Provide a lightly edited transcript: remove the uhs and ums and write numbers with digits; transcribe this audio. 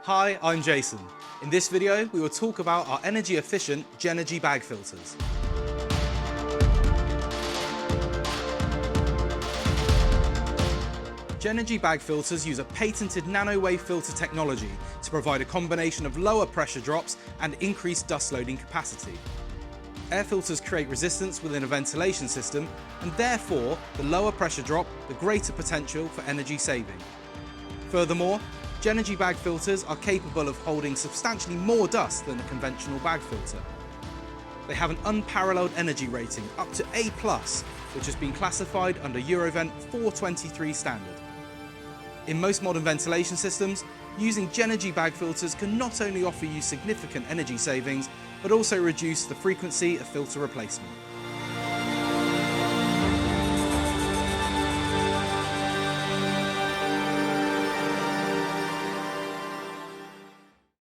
Hi, I'm Jason. In this video, we will talk about our energy-efficient Jenergie bag filters. Jenergie bag filters use a patented nano-wave filter technology to provide a combination of lower pressure drops and increased dust loading capacity. Air filters create resistance within a ventilation system, and therefore, the lower pressure drop, the greater potential for energy saving. Furthermore, Jenergie bag filters are capable of holding substantially more dust than a conventional bag filter. They have an unparalleled energy rating up to A+, which has been classified under Eurovent 423 standard. In most modern ventilation systems, using Jenergie bag filters can not only offer you significant energy savings, but also reduce the frequency of filter replacement.